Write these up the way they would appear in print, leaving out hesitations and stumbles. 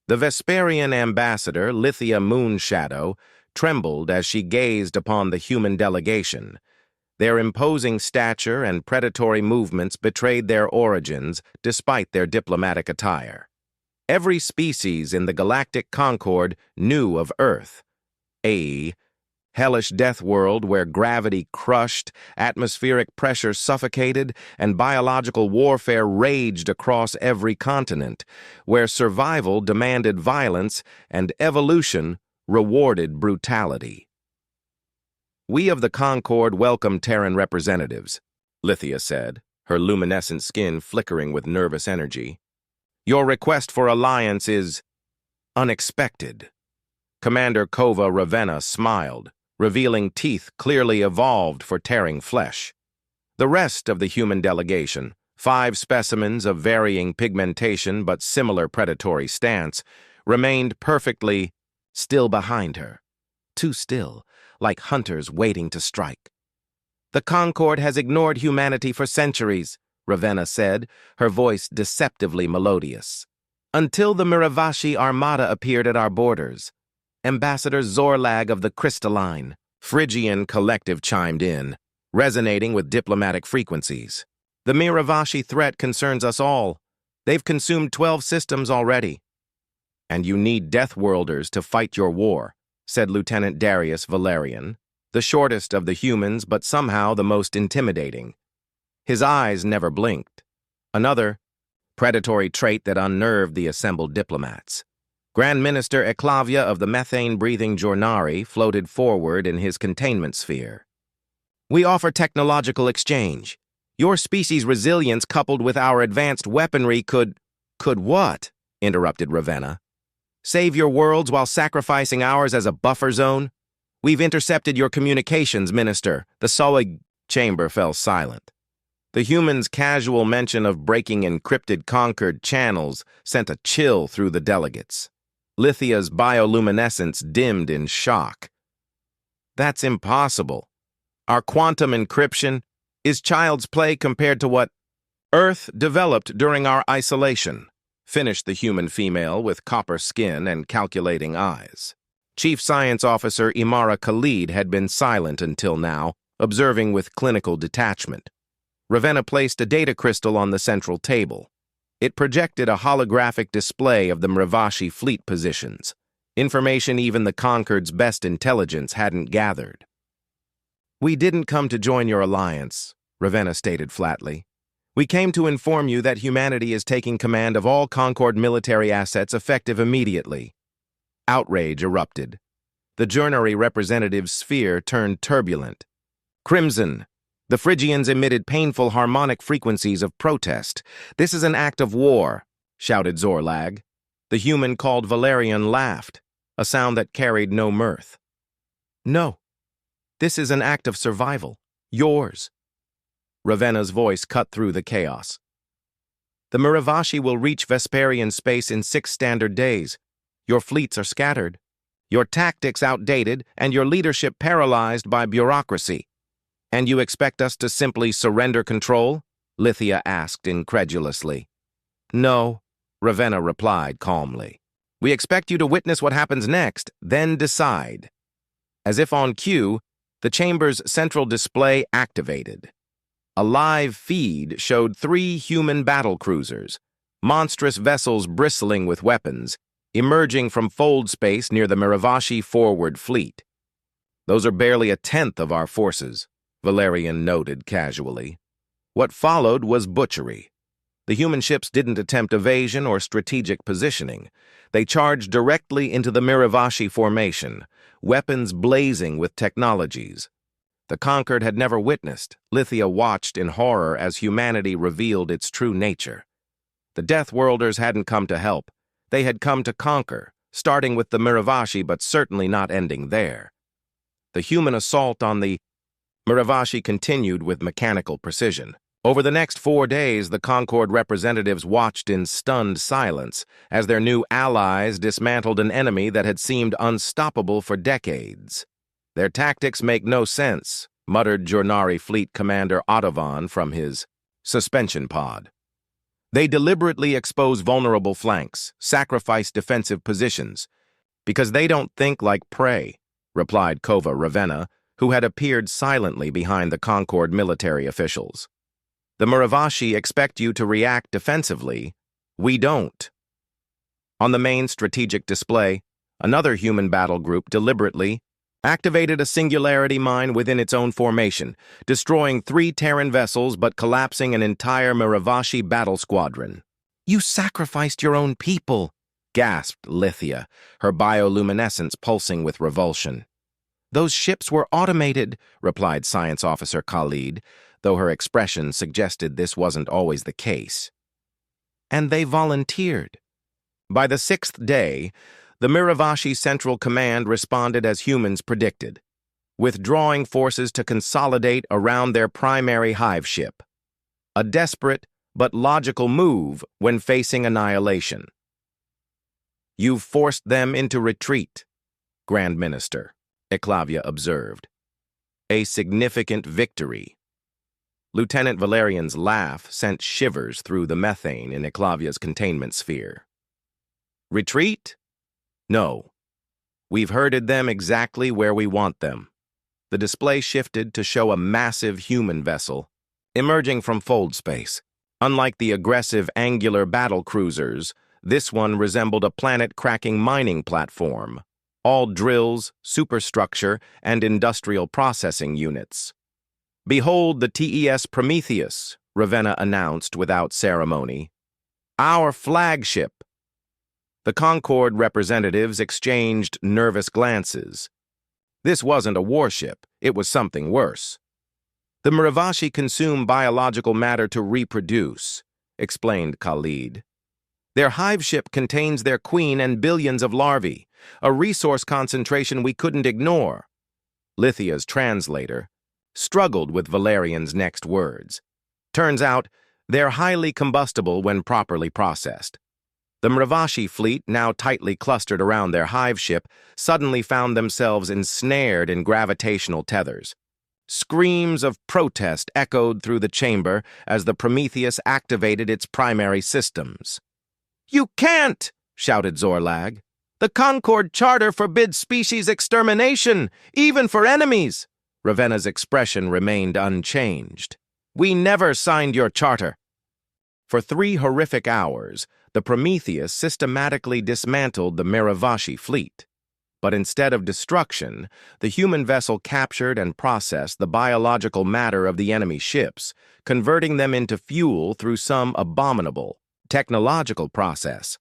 The Vesperian ambassador, Lithia Moonshadow, trembled as she gazed upon the human delegation. Their imposing stature and predatory movements betrayed their origins despite their diplomatic attire. Every species in the Galactic Concord knew of Earth, a hellish death world where gravity crushed, atmospheric pressure suffocated, and biological warfare raged across every continent, where survival demanded violence and evolution rewarded brutality. "We of the Concord welcome Terran representatives," Lithia said, her luminescent skin flickering with nervous energy. "Your request for alliance is unexpected." Commander Kova Ravenna smiled, revealing teeth clearly evolved for tearing flesh. The rest of the human delegation, 5 specimens of varying pigmentation but similar predatory stance, remained perfectly still behind her. Too still, like hunters waiting to strike. "The Concord has ignored humanity for centuries," Ravenna said, her voice deceptively melodious. "Until the Miravashi Armada appeared at our borders. Ambassador Zorlag of the Crystalline." Phrygian collective chimed in, resonating with diplomatic frequencies. "The Miravashi threat concerns us all. They've consumed 12 systems already." "And you need Deathworlders to fight your war," said Lieutenant Darius Valerian, the shortest of the humans but somehow the most intimidating. His eyes never blinked. Another predatory trait that unnerved the assembled diplomats. Grand Minister Eclavia of the methane-breathing Jornari floated forward in his containment sphere. "We offer technological exchange. Your species' resilience coupled with our advanced weaponry could what?" interrupted Ravenna. "Save your worlds while sacrificing ours as a buffer zone? We've intercepted your communications, Minister." The solid chamber fell silent. The humans' casual mention of breaking encrypted Concord channels sent a chill through the delegates. Lithia's bioluminescence dimmed in shock. "That's impossible. Our quantum encryption is child's play compared to what Earth developed during our isolation," finished the human female with copper skin and calculating eyes. Chief Science Officer Imara Khalid had been silent until now, observing with clinical detachment. Ravenna placed a data crystal on the central table. It projected a holographic display of the Miravashi fleet positions, information even the Concord's best intelligence hadn't gathered. "We didn't come to join your alliance," Ravenna stated flatly. "We came to inform you that humanity is taking command of all Concord military assets effective immediately." Outrage erupted. The Jornari representative's sphere turned turbulent. Crimson. The Phrygians emitted painful harmonic frequencies of protest. "This is an act of war," shouted Zorlag. The human called Valerian laughed, a sound that carried no mirth. "No, this is an act of survival. Yours." Ravenna's voice cut through the chaos. "The Miravashi will reach Vesperian space in 6 standard days. Your fleets are scattered, your tactics outdated, and your leadership paralyzed by bureaucracy. And you expect us to simply surrender control?" Lithia asked incredulously. "No," Ravenna replied calmly. "We expect you to witness what happens next, then decide." As if on cue, the chamber's central display activated. A live feed showed 3 human battle cruisers, monstrous vessels bristling with weapons, emerging from fold space near the Miravashi forward fleet. "Those are barely a tenth of our forces," Valerian noted casually. What followed was butchery. The human ships didn't attempt evasion or strategic positioning. They charged directly into the Miravashi formation, weapons blazing with technologies. The Concord had never witnessed. Lithia watched in horror as humanity revealed its true nature. The Deathworlders hadn't come to help. They had come to conquer, starting with the Miravashi but certainly not ending there. The human assault on the Miravashi continued with mechanical precision. Over the next 4 days, the Concord representatives watched in stunned silence as their new allies dismantled an enemy that had seemed unstoppable for decades. "Their tactics make no sense," muttered Jornari Fleet Commander Ottovan from his suspension pod. They deliberately expose vulnerable flanks, sacrifice defensive positions, because they don't think like prey, replied Kova Ravenna, who had appeared silently behind the Concord military officials. The Muravashi expect you to react defensively. We don't. On the main strategic display, another human battle group deliberately activated a singularity mine within its own formation, destroying 3 Terran vessels but collapsing an entire Muravashi battle squadron. You sacrificed your own people, gasped Lithia, her bioluminescence pulsing with revulsion. Those ships were automated, replied Science Officer Khalid, though her expression suggested this wasn't always the case. And they volunteered. By the 6th day, the Muravashi Central Command responded as humans predicted, withdrawing forces to consolidate around their primary hive ship. A desperate but logical move when facing annihilation. You've forced them into retreat, Grand Minister, Eclavia observed. A significant victory. Lieutenant Valerian's laugh sent shivers through the methane in Eclavia's containment sphere. Retreat? No. We've herded them exactly where we want them. The display shifted to show a massive human vessel, emerging from fold space. Unlike the aggressive angular battle cruisers, this one resembled a planet-cracking mining platform, all drills, superstructure, and industrial processing units. Behold the TES Prometheus, Ravenna announced without ceremony. Our flagship. The Concord representatives exchanged nervous glances. This wasn't a warship, it was something worse. The Muravashi consume biological matter to reproduce, explained Khalid. Their hive ship contains their queen and billions of larvae, a resource concentration we couldn't ignore. Lithia's translator struggled with Valerian's next words. Turns out, they're highly combustible when properly processed. The Muravashi fleet, now tightly clustered around their hive ship, suddenly found themselves ensnared in gravitational tethers. Screams of protest echoed through the chamber as the Prometheus activated its primary systems. "You can't!" shouted Zorlag. "The Concord Charter forbids species extermination, even for enemies." Ravenna's expression remained unchanged. "We never signed your charter." For 3 horrific hours, the Prometheus systematically dismantled the Muravashi fleet. But instead of destruction, the human vessel captured and processed the biological matter of the enemy ships, converting them into fuel through some abominable technological process.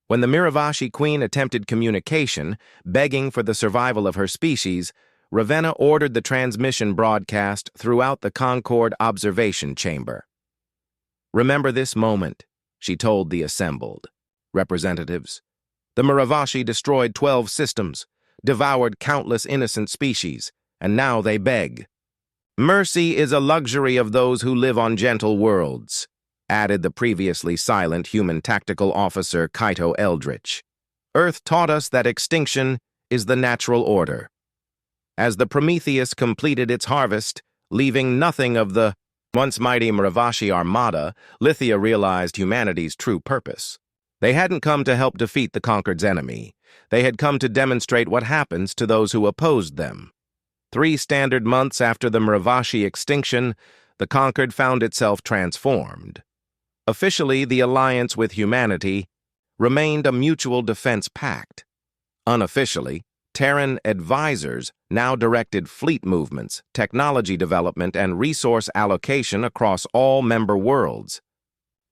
When the Muravashi Queen attempted communication, begging for the survival of her species, Ravenna ordered the transmission broadcast throughout the Concord observation chamber. "Remember this moment," she told the assembled representatives. "The Muravashi destroyed 12 systems, devoured countless innocent species, and now they beg. Mercy is a luxury of those who live on gentle worlds," added the previously silent human tactical officer Kaito Eldritch. "Earth taught us that extinction is the natural order." As the Prometheus completed its harvest, leaving nothing of the once mighty Muravashi armada, Lithia realized humanity's true purpose. They hadn't come to help defeat the Concord's enemy. They had come to demonstrate what happens to those who opposed them. 3 standard months after the Muravashi extinction, the Concord found itself transformed. Officially, the alliance with humanity remained a mutual defense pact. Unofficially, Terran advisors now directed fleet movements, technology development, and resource allocation across all member worlds.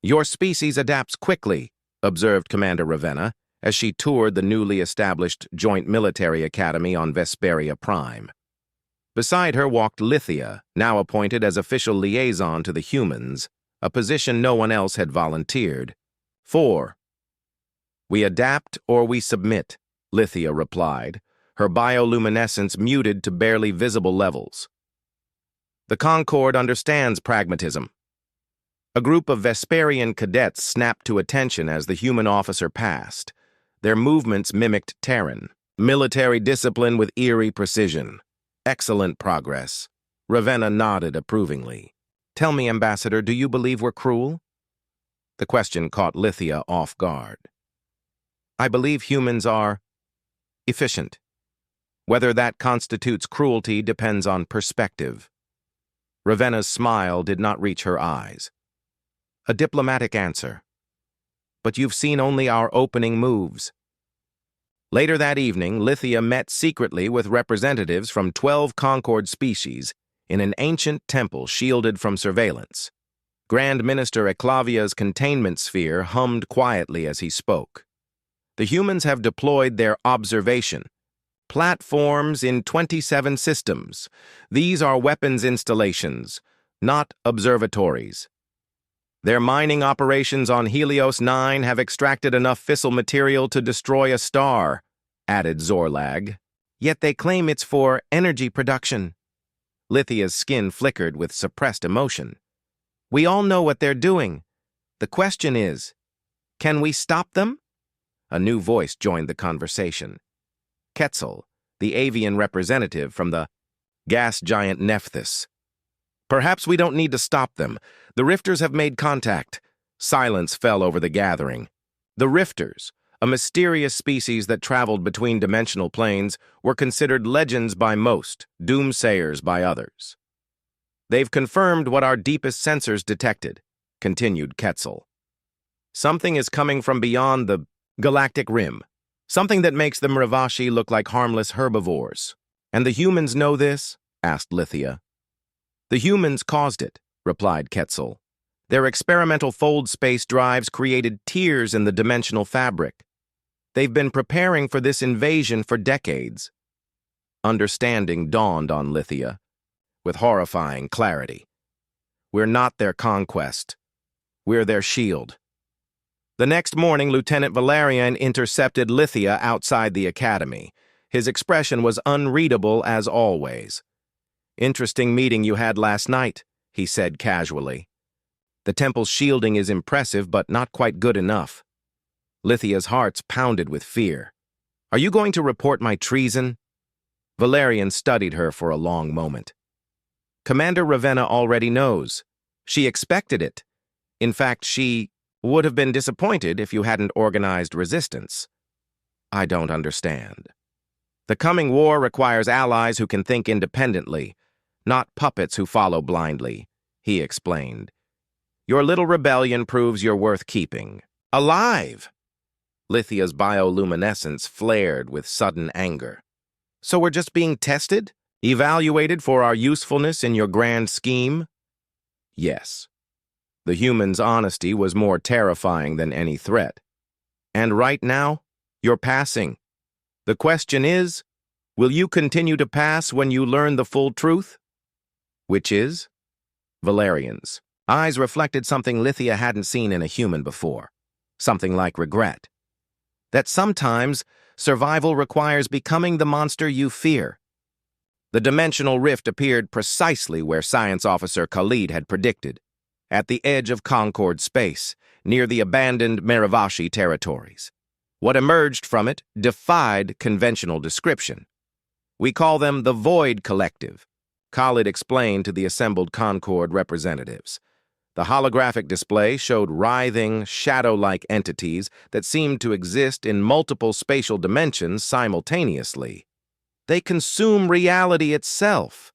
"Your species adapts quickly," observed Commander Ravenna, as she toured the newly established Joint Military Academy on Vesperia Prime. Beside her walked Lithia, now appointed as official liaison to the humans, a position no one else had volunteered. 4. "We adapt or we submit," Lithia replied, her bioluminescence muted to barely visible levels. "The Concord understands pragmatism." A group of Vesperian cadets snapped to attention as the human officer passed. Their movements mimicked Terran, military discipline with eerie precision. Excellent progress. Ravenna nodded approvingly. "Tell me, Ambassador, do you believe we're cruel?" The question caught Lithia off guard. I believe humans are efficient. Whether that constitutes cruelty depends on perspective. Ravenna's smile did not reach her eyes. A diplomatic answer. But you've seen only our opening moves. Later that evening, Lithia met secretly with representatives from 12 Concord species in an ancient temple shielded from surveillance. Grand Minister Eclavia's containment sphere hummed quietly as he spoke. The humans have deployed their observation platforms in 27 systems. These are weapons installations, not observatories. Their mining operations on Helios 9 have extracted enough fissile material to destroy a star, added Zorlag. Yet they claim it's for energy production. Lithia's skin flickered with suppressed emotion. We all know what they're doing. The question is, can we stop them? A new voice joined the conversation. Quetzal, the avian representative from the gas giant Nephthys. Perhaps we don't need to stop them. The Rifters have made contact. Silence fell over the gathering. The Rifters, a mysterious species that traveled between dimensional planes, were considered legends by most, doomsayers by others. They've confirmed what our deepest sensors detected, continued Quetzal. Something is coming from beyond the galactic rim. Something that makes the Mravashi look like harmless herbivores. And the humans know this? Asked Lithia. The humans caused it, replied Quetzal. Their experimental fold space drives created tears in the dimensional fabric. They've been preparing for this invasion for decades. Understanding dawned on Lithia, with horrifying clarity. We're not their conquest. We're their shield. The next morning, Lieutenant Valerian intercepted Lithia outside the academy. His expression was unreadable as always. Interesting meeting you had last night, he said casually. The temple's shielding is impressive, but not quite good enough. Lithia's heart pounded with fear. Are you going to report my treason? Valerian studied her for a long moment. Commander Ravenna already knows. She expected it. In fact, she would have been disappointed if you hadn't organized resistance. I don't understand. The coming war requires allies who can think independently, not puppets who follow blindly, he explained. Your little rebellion proves you're worth keeping. Alive! Lithia's bioluminescence flared with sudden anger. So we're just being tested? Evaluated for our usefulness in your grand scheme? Yes. The human's honesty was more terrifying than any threat. And right now, you're passing. The question is, will you continue to pass when you learn the full truth? Which is? Valerian's eyes reflected something Lithia hadn't seen in a human before. Something like regret. That sometimes survival requires becoming the monster you fear. The dimensional rift appeared precisely where Science Officer Khalid had predicted, at the edge of Concord space, near the abandoned Mravashi territories. What emerged from it defied conventional description. We call them the Void Collective, Khalid explained to the assembled Concord representatives. The holographic display showed writhing, shadow-like entities that seemed to exist in multiple spatial dimensions simultaneously. They consume reality itself.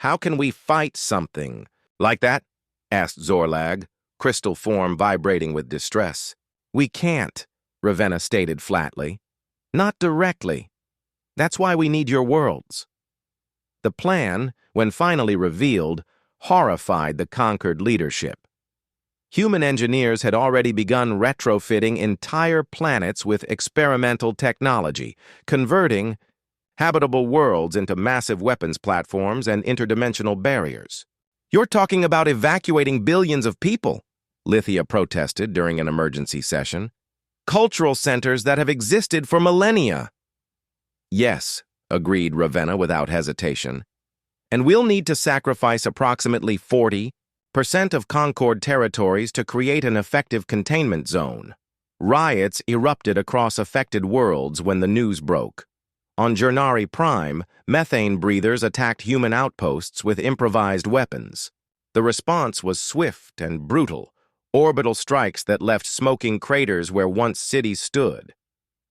How can we fight something like that? Asked Zorlag, crystal form vibrating with distress. We can't, Ravenna stated flatly. Not directly. That's why we need your worlds. The plan, when finally revealed, horrified the conquered leadership. Human engineers had already begun retrofitting entire planets with experimental technology, converting habitable worlds into massive weapons platforms and interdimensional barriers. You're talking about evacuating billions of people, Lithia protested during an emergency session. Cultural centers that have existed for millennia. Yes, agreed Ravenna without hesitation. And we'll need to sacrifice approximately 40% of Concord territories to create an effective containment zone. Riots erupted across affected worlds when the news broke. On Jernari Prime, methane breathers attacked human outposts with improvised weapons. The response was swift and brutal, orbital strikes that left smoking craters where once cities stood.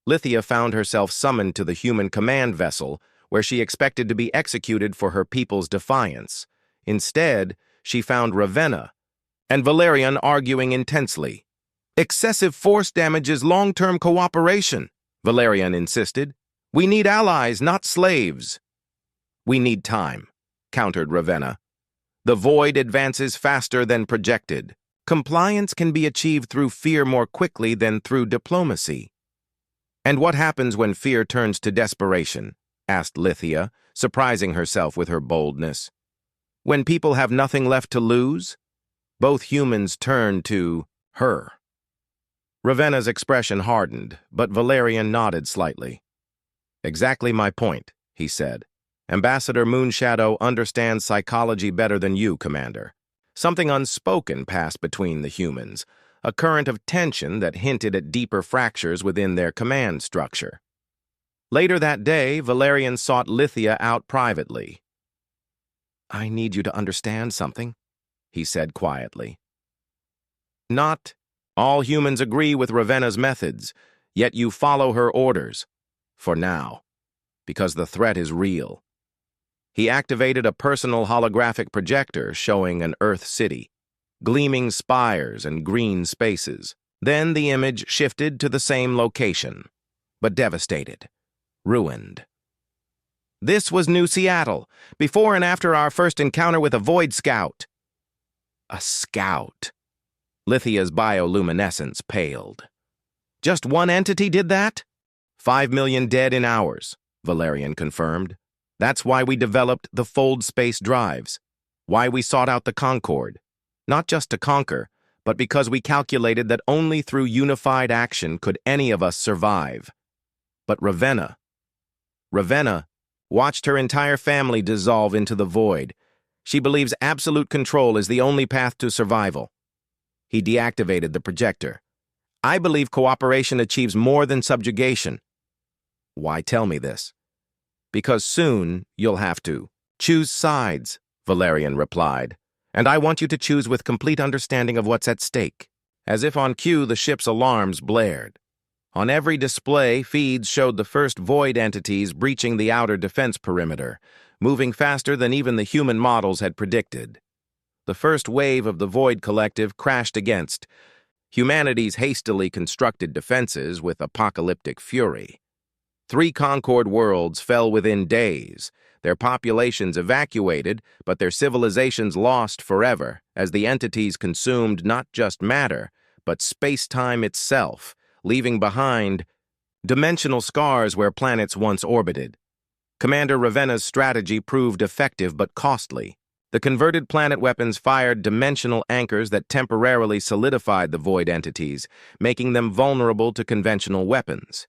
Lithia found herself summoned to the human command vessel, where she expected to be executed for her people's defiance. Instead, she found Ravenna and Valerian arguing intensely. "Excessive force damages long-term cooperation," Valerian insisted. "We need allies, not slaves." "We need time," countered Ravenna. "The void advances faster than projected. Compliance can be achieved through fear more quickly than through diplomacy." "And what happens when fear turns to desperation?" asked Lithia, surprising herself with her boldness. "When people have nothing left to lose?" Both humans turned to her. Ravenna's expression hardened, but Valerian nodded slightly. "Exactly my point," he said. "Ambassador Moonshadow understands psychology better than you, Commander. Something unspoken passed between the humans, a current of tension that hinted at deeper fractures within their command structure." Later that day, Valerian sought Lithia out privately. "I need you to understand something," he said quietly. "Not all humans agree with Ravenna's methods, yet you follow her orders. For now. Because the threat is real." He activated a personal holographic projector showing an Earth city, gleaming spires and green spaces. Then the image shifted to the same location, but devastated, ruined. "This was New Seattle, before and after our first encounter with a Void Scout." A scout. Lithia's bioluminescence paled. "Just one entity did that?" 5 million dead in hours, Valerian confirmed. "That's why we developed the fold space drives, why we sought out the Concord. Not just to conquer, but because we calculated that only through unified action could any of us survive. But Ravenna watched her entire family dissolve into the void. She believes absolute control is the only path to survival." He deactivated the projector. "I believe cooperation achieves more than subjugation." "Why tell me this?" "Because soon you'll have to choose sides," Valerian replied. "And I want you to choose with complete understanding of what's at stake." As if on cue, the ship's alarms blared. On every display, feeds showed the first void entities breaching the outer defense perimeter, moving faster than even the human models had predicted. The first wave of the Void Collective crashed against humanity's hastily constructed defenses with apocalyptic fury. 3 Concord worlds fell within days, their populations evacuated, but their civilizations lost forever as the entities consumed not just matter, but space-time itself, leaving behind dimensional scars where planets once orbited. Commander Ravenna's strategy proved effective but costly. The converted planet weapons fired dimensional anchors that temporarily solidified the void entities, making them vulnerable to conventional weapons.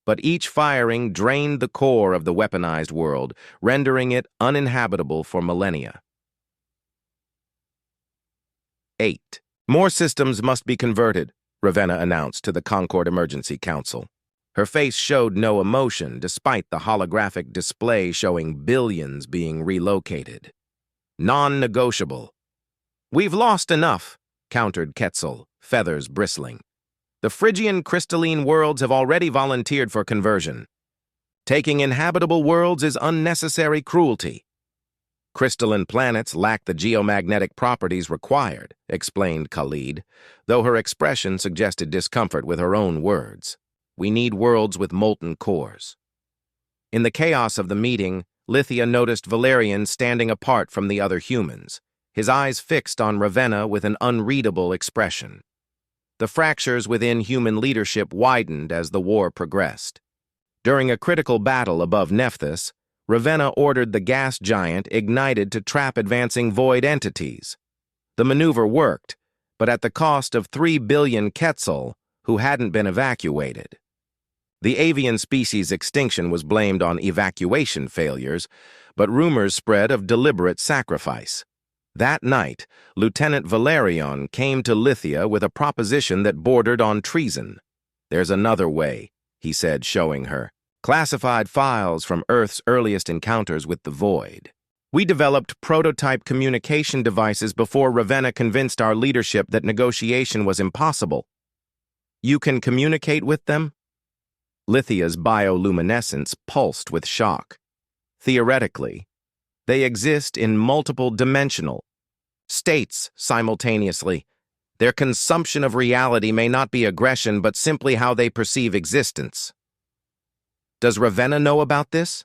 But each firing drained the core of the weaponized world, rendering it uninhabitable for millennia. 8. "More systems must be converted," Ravenna announced to the Concord Emergency Council. Her face showed no emotion, despite the holographic display showing billions being relocated. "Non-negotiable." "We've lost enough," countered Quetzal, feathers bristling. "The Phrygian crystalline worlds have already volunteered for conversion. Taking inhabitable worlds is unnecessary cruelty." "Crystalline planets lack the geomagnetic properties required," explained Khalid, though her expression suggested discomfort with her own words. "We need worlds with molten cores." In the chaos of the meeting, Lithia noticed Valerian standing apart from the other humans, his eyes fixed on Ravenna with an unreadable expression. The fractures within human leadership widened as the war progressed. During a critical battle above Nephthys, Ravenna ordered the gas giant ignited to trap advancing void entities. The maneuver worked, but at the cost of 3 billion Quetzal, who hadn't been evacuated. The avian species' extinction was blamed on evacuation failures, but rumors spread of deliberate sacrifice. That night, Lieutenant Valerian came to Lithia with a proposition that bordered on treason. "There's another way," he said, showing her. "Classified files from Earth's earliest encounters with the Void. We developed prototype communication devices before Ravenna convinced our leadership that negotiation was impossible. You can communicate with them? Lithia's bioluminescence pulsed with shock. Theoretically, they exist in multiple dimensional states simultaneously. Their consumption of reality may not be aggression, but simply how they perceive existence. Does Ravenna know about this?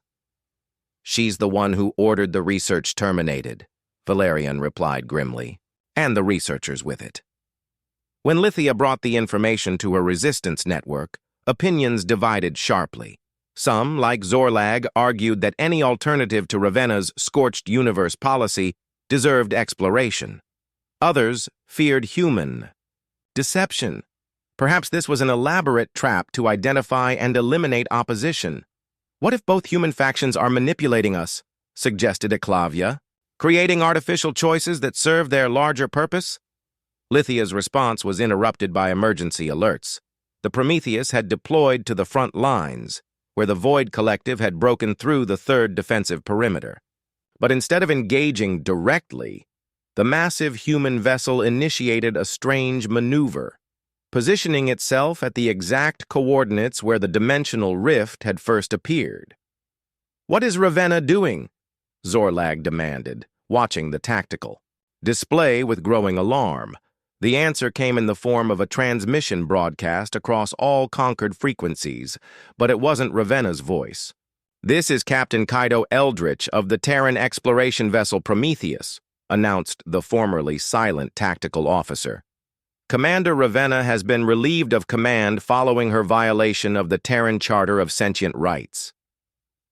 She's the one who ordered the research terminated, Valerian replied grimly, and the researchers with it. When Lithia brought the information to her resistance network, opinions divided sharply. Some, like Zorlag, argued that any alternative to Ravenna's scorched universe policy deserved exploration. Others feared human deception. Perhaps this was an elaborate trap to identify and eliminate opposition. What if both human factions are manipulating us, suggested Eclavia, creating artificial choices that serve their larger purpose? Lithia's response was interrupted by emergency alerts. The Prometheus had deployed to the front lines, where the Void Collective had broken through the third defensive perimeter. But instead of engaging directly, the massive human vessel initiated a strange maneuver, positioning itself at the exact coordinates where the dimensional rift had first appeared. "What is Ravenna doing?" Zorlag demanded, watching the tactical display with growing alarm. The answer came in the form of a transmission broadcast across all conquered frequencies, but it wasn't Ravenna's voice. "This is Captain Kaido Eldritch of the Terran exploration vessel Prometheus," announced the formerly silent tactical officer. "Commander Ravenna has been relieved of command following her violation of the Terran Charter of Sentient Rights."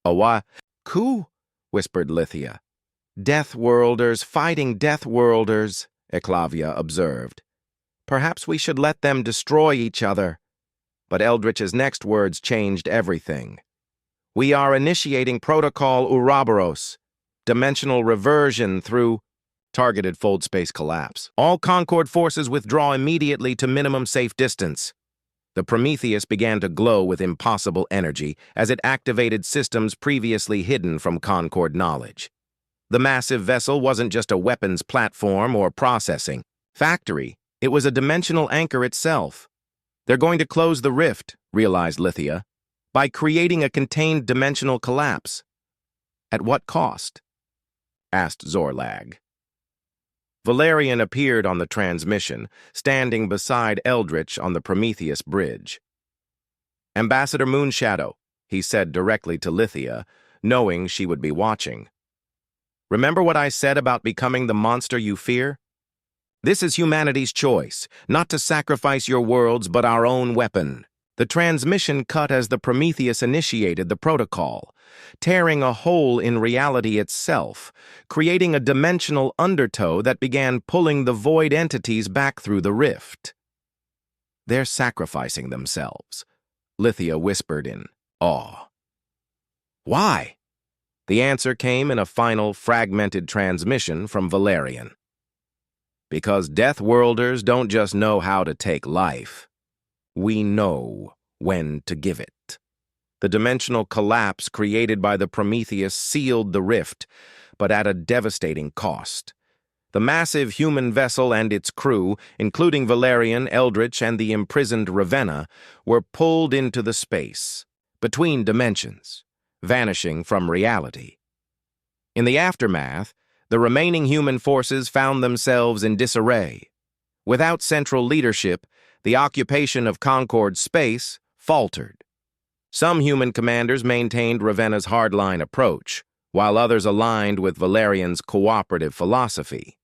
"Awa, coup," whispered Lithia. "Deathworlders fighting Deathworlders," Eclavia observed. "Perhaps we should let them destroy each other." But Eldritch's next words changed everything. "We are initiating Protocol Ouroboros, dimensional reversion through targeted fold space collapse. All Concord forces withdraw immediately to minimum safe distance." The Prometheus began to glow with impossible energy as it activated systems previously hidden from Concord knowledge. The massive vessel wasn't just a weapons platform or processing factory, it was a dimensional anchor itself. "They're going to close the rift," realized Lithia, "by creating a contained dimensional collapse." "At what cost?" asked Zorlag. Valerian appeared on the transmission, standing beside Eldritch on the Prometheus bridge. "Ambassador Moonshadow," he said directly to Lithia, knowing she would be watching. "Remember what I said about becoming the monster you fear? This is humanity's choice, not to sacrifice your worlds but our own weapon." The transmission cut as the Prometheus initiated the protocol, tearing a hole in reality itself, creating a dimensional undertow that began pulling the void entities back through the rift. "They're sacrificing themselves," Lithia whispered in awe. "Why?" The answer came in a final, fragmented transmission from Valerian. "Because Deathworlders don't just know how to take life. We know when to give it." The dimensional collapse created by the Prometheus sealed the rift, but at a devastating cost. The massive human vessel and its crew, including Valerian, Eldritch, and the imprisoned Ravenna, were pulled into the space, between dimensions, vanishing from reality. In the aftermath, the remaining human forces found themselves in disarray. Without central leadership, the occupation of Concord's space faltered. Some human commanders maintained Ravenna's hardline approach, while others aligned with Valerian's cooperative philosophy.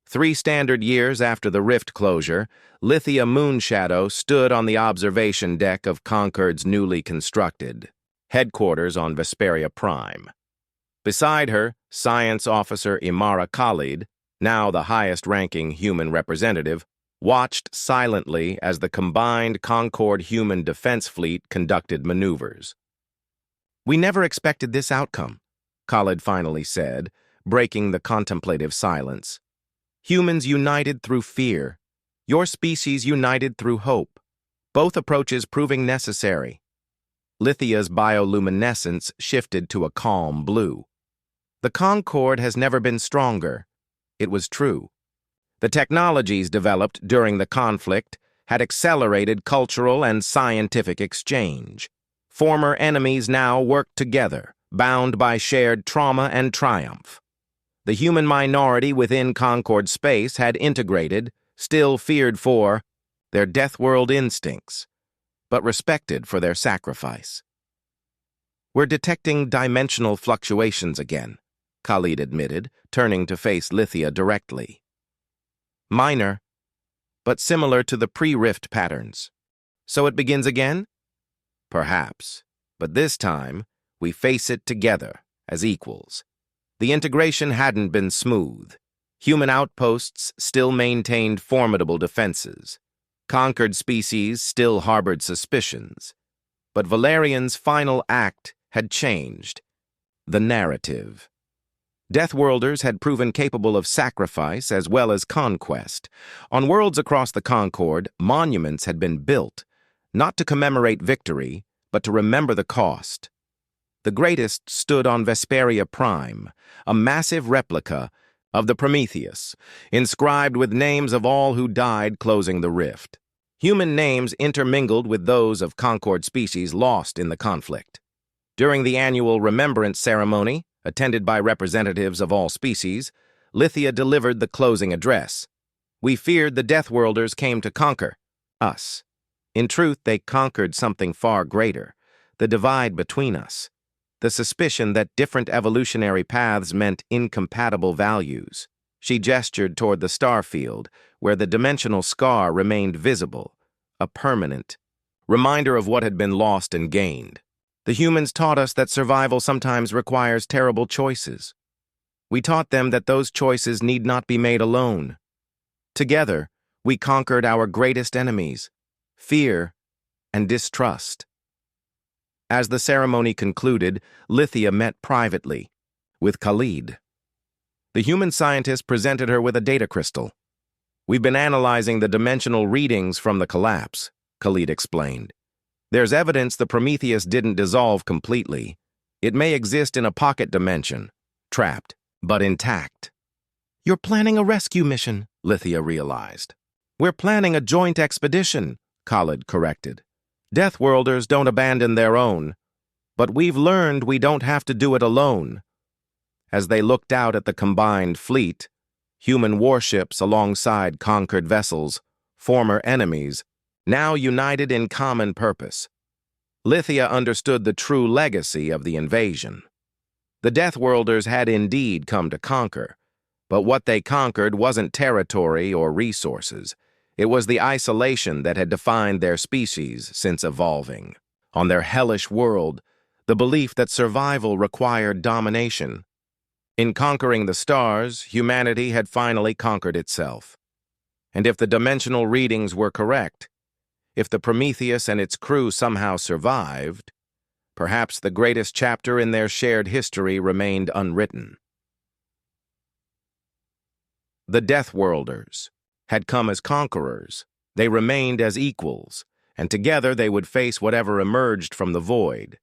3 standard years after the rift closure, Lithia Moonshadow stood on the observation deck of Concord's newly constructed headquarters on Vesperia Prime. Beside her, Science Officer Imara Khalid, now the highest-ranking human representative, watched silently as the combined Concord human defense fleet conducted maneuvers. "We never expected this outcome," Khalid finally said, breaking the contemplative silence. "Humans united through fear. Your species united through hope. Both approaches proving necessary." Lithia's bioluminescence shifted to a calm blue. The Concord has never been stronger. It was true. The technologies developed during the conflict had accelerated cultural and scientific exchange. Former enemies now worked together, bound by shared trauma and triumph. The human minority within Concord space had integrated, still feared for, their Deathworld instincts, but respected for their sacrifice. "We're detecting dimensional fluctuations again," Khalid admitted, turning to face Lithia directly. "Minor, but similar to the pre-rift patterns. So it begins again? Perhaps, but this time we face it together as equals." The integration hadn't been smooth. Human outposts still maintained formidable defenses. Conquered species still harbored suspicions. But Valerian's final act had changed. The narrative. Deathworlders had proven capable of sacrifice as well as conquest. On worlds across the Concord, monuments had been built, not to commemorate victory, but to remember the cost. The greatest stood on Vesperia Prime, a massive replica of the Prometheus, inscribed with names of all who died closing the rift. Human names intermingled with those of Concord species lost in the conflict. During the annual remembrance ceremony, attended by representatives of all species, Lithia delivered the closing address. "We feared the Deathworlders came to conquer us. In truth, they conquered something far greater, the divide between us. The suspicion that different evolutionary paths meant incompatible values." She gestured toward the starfield, where the dimensional scar remained visible, a permanent reminder of what had been lost and gained. "The humans taught us that survival sometimes requires terrible choices. We taught them that those choices need not be made alone. Together, we conquered our greatest enemies, fear and distrust." As the ceremony concluded, Lithia met privately with Khalid. The human scientist presented her with a data crystal. "We've been analyzing the dimensional readings from the collapse," Khalid explained. "There's evidence the Prometheus didn't dissolve completely. It may exist in a pocket dimension, trapped, but intact." "You're planning a rescue mission," Lithia realized. "We're planning a joint expedition," Khalid corrected. "Deathworlders don't abandon their own, but we've learned we don't have to do it alone." As they looked out at the combined fleet, human warships alongside conquered vessels, former enemies, now united in common purpose, Lithia understood the true legacy of the invasion. The Deathworlders had indeed come to conquer, but what they conquered wasn't territory or resources. It was the isolation that had defined their species since evolving. On their hellish world, the belief that survival required domination. In conquering the stars, humanity had finally conquered itself. And if the dimensional readings were correct, if the Prometheus and its crew somehow survived, perhaps the greatest chapter in their shared history remained unwritten. The Deathworlders had come as conquerors. They remained as equals, and together they would face whatever emerged from the void.